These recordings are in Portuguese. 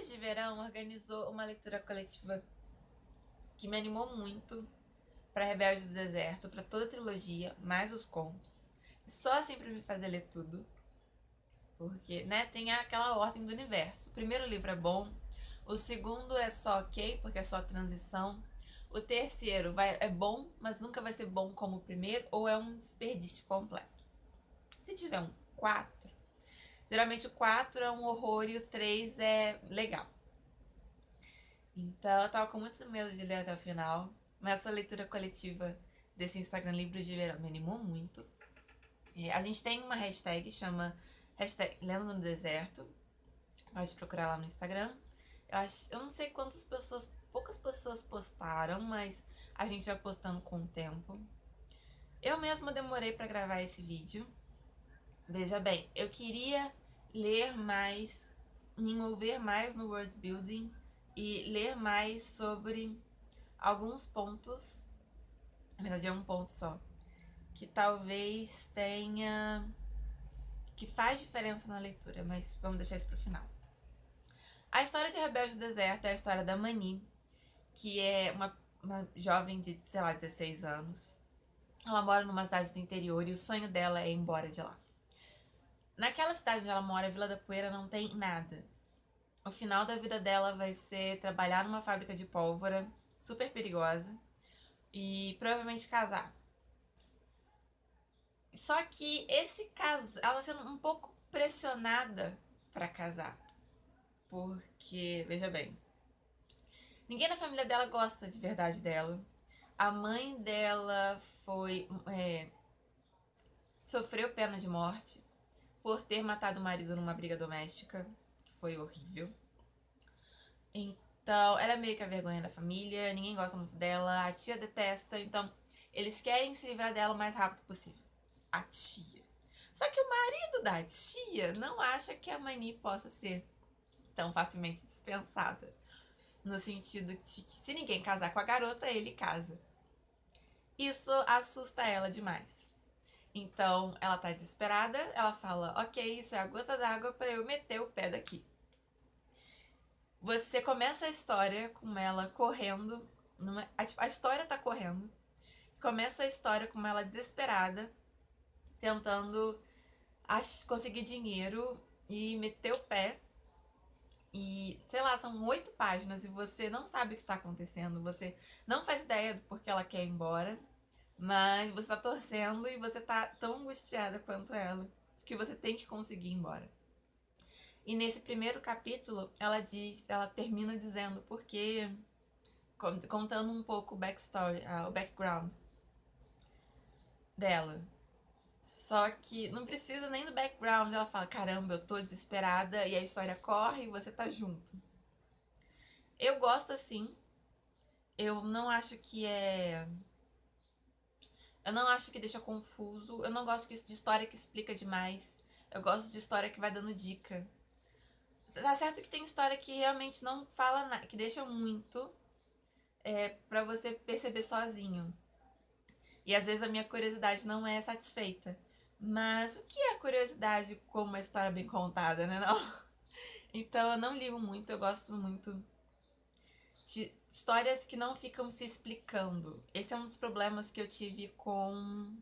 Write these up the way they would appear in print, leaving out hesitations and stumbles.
Livros de Verão organizou uma leitura coletiva que me animou muito para Rebelde do Deserto, para toda a trilogia, mais os contos. Só assim para me fazer ler tudo, porque, né, tem aquela ordem do universo. O primeiro livro é bom, o segundo é só ok, porque é só transição. O terceiro é bom, mas nunca vai ser bom como o primeiro, ou é um desperdício completo. Se tiver um 4, geralmente o 4 é um horror e o 3 é legal. Então eu tava com muito medo de ler até o final, mas essa leitura coletiva desse Instagram Livros de Verão me animou muito. A gente tem uma hashtag, chama hashtag Lendo no Deserto, pode procurar lá no Instagram. Eu não sei quantas pessoas, poucas pessoas postaram, mas a gente vai postando com o tempo. Eu mesma demorei para gravar esse vídeo. Veja bem, eu queria ler mais, me envolver mais no world building e ler mais sobre alguns pontos, na verdade é um ponto só, que talvez tenha, que faz diferença na leitura, mas vamos deixar isso pro final. A história de Rebelde do Deserto é a história da Mani, que é uma jovem de, sei lá, 16 anos. Ela mora numa cidade do interior e o sonho dela é ir embora de lá. Naquela cidade onde ela mora, Vila da Poeira, não tem nada. O final da vida dela vai ser trabalhar numa fábrica de pólvora, super perigosa, e provavelmente casar. Só que esse caso, ela sendo um pouco pressionada para casar. Porque, veja bem, ninguém na família dela gosta de verdade dela. A mãe dela sofreu pena de morte por ter matado o marido numa briga doméstica, que foi horrível. Então, ela é meio que a vergonha da família, ninguém gosta muito dela, a tia detesta, então eles querem se livrar dela o mais rápido possível. A tia. Só que o marido da tia não acha que a Mani possa ser tão facilmente dispensada. No sentido de que se ninguém casar com a garota, ele casa. Isso assusta ela demais. Então ela tá desesperada, ela fala: ok, isso é a gota d'água para eu meter o pé daqui. Você começa a história com ela correndo. A história tá correndo. Começa a história com ela desesperada, tentando conseguir dinheiro e meter o pé. E, sei lá, são 8 páginas e você não sabe o que tá acontecendo. Você não faz ideia do porquê ela quer ir embora. Mas você tá torcendo e você tá tão angustiada quanto ela que você tem que conseguir ir embora. E nesse primeiro capítulo, ela termina dizendo porque, contando um pouco o backstory, o background dela. Só que não precisa nem do background, ela fala: caramba, eu tô desesperada, e a história corre e você tá junto. Eu gosto assim. Eu não acho que é. Eu não acho que deixa confuso. Eu não gosto de história que explica demais. Eu gosto de história que vai dando dica. Tá certo que tem história que realmente não fala nada, que deixa muito pra você perceber sozinho. E às vezes a minha curiosidade não é satisfeita. Mas o que é curiosidade como uma história bem contada, né? Não? Então eu não ligo muito, eu gosto muito de histórias que não ficam se explicando. Esse é um dos problemas que eu tive com.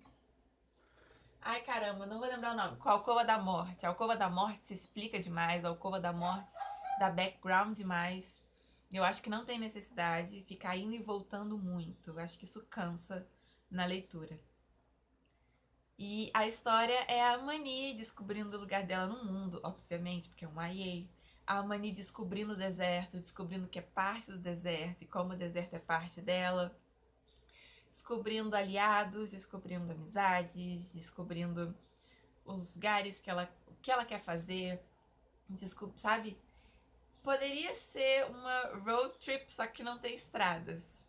Ai caramba, não vou lembrar o nome. Com a Alcova da Morte. A Alcova da Morte se explica demais, a Alcova da Morte dá background demais. Eu acho que não tem necessidade ficar indo e voltando muito. Eu acho que isso cansa na leitura. E a história é a Mani descobrindo o lugar dela no mundo, obviamente, porque é uma YA. A Mani descobrindo o deserto, descobrindo que é parte do deserto e como o deserto é parte dela. Descobrindo aliados, descobrindo amizades, descobrindo os lugares o que ela quer fazer, sabe? Poderia ser uma road trip, só que não tem estradas.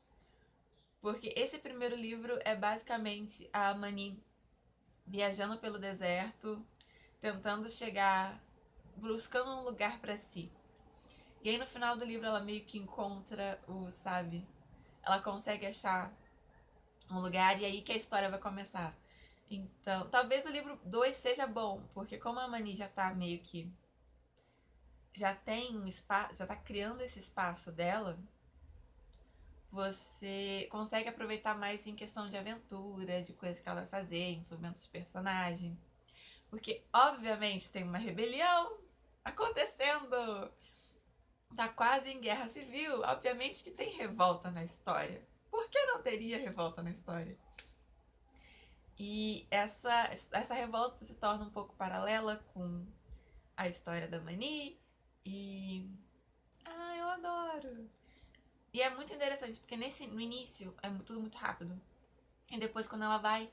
Porque esse primeiro livro é basicamente a Mani viajando pelo deserto, tentando chegar, buscando um lugar para si. E aí no final do livro ela meio que encontra sabe? Ela consegue achar um lugar e aí que a história vai começar. Então, talvez o livro 2 seja bom, porque como a Mani já tá meio que já tem um espaço, já tá criando esse espaço dela, você consegue aproveitar mais em questão de aventura, de coisas que ela vai fazer, em desenvolvimento de personagem. Porque, obviamente, tem uma rebelião acontecendo. Tá quase em guerra civil. Obviamente que tem revolta na história. Por que não teria revolta na história? E essa revolta se torna um pouco paralela com a história da Mani. E. Ah, eu adoro! E é muito interessante, porque no início é tudo muito rápido. E depois, quando ela vai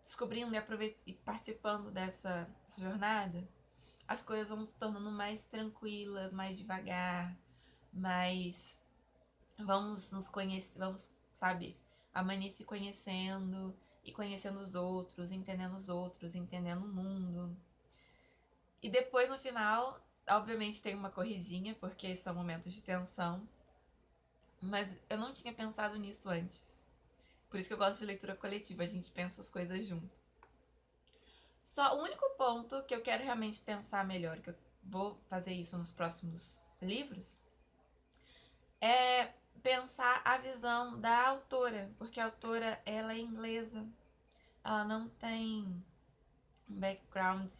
descobrindo e participando dessa jornada, as coisas vão se tornando mais tranquilas, mais devagar, mais. Vamos nos conhecer, vamos, sabe, a Mani se conhecendo e conhecendo os outros, entendendo o mundo. E depois, no final, obviamente tem uma corridinha, porque são momentos de tensão. Mas eu não tinha pensado nisso antes. Por isso que eu gosto de leitura coletiva, a gente pensa as coisas junto. Só o único ponto que eu quero realmente pensar melhor, que eu vou fazer isso nos próximos livros, é pensar a visão da autora, porque a autora ela é inglesa, ela não tem um background,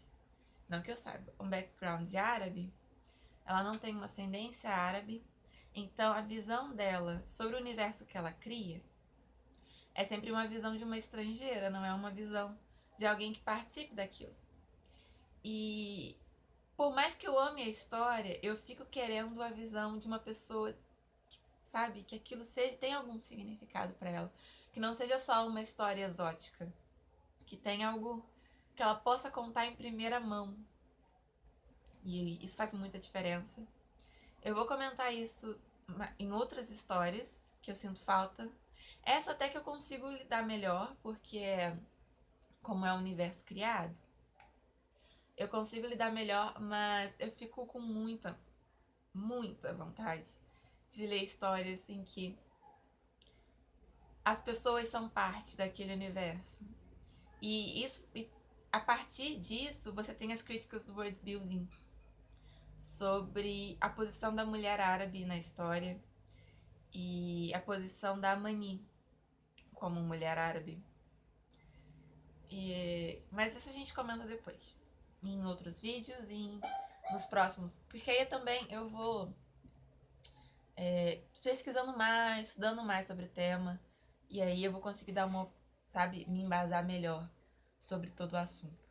não que eu saiba, um background árabe, ela não tem uma ascendência árabe, então a visão dela sobre o universo que ela cria é sempre uma visão de uma estrangeira, não é uma visão de alguém que participe daquilo. E por mais que eu ame a história, eu fico querendo a visão de uma pessoa que, sabe, que aquilo tenha algum significado para ela, que não seja só uma história exótica, que tenha algo que ela possa contar em primeira mão. E isso faz muita diferença. Eu vou comentar isso em outras histórias que eu sinto falta. Essa até que eu consigo lidar melhor, porque como é o universo criado, eu consigo lidar melhor, mas eu fico com muita vontade de ler histórias em que as pessoas são parte daquele universo. E a partir disso, você tem as críticas do world building sobre a posição da mulher árabe na história e a posição da Mani como mulher árabe. Mas isso a gente comenta depois, em outros vídeos e nos próximos, porque aí também eu vou pesquisando mais, estudando mais sobre o tema, e aí eu vou conseguir dar uma, sabe, me embasar melhor sobre todo o assunto.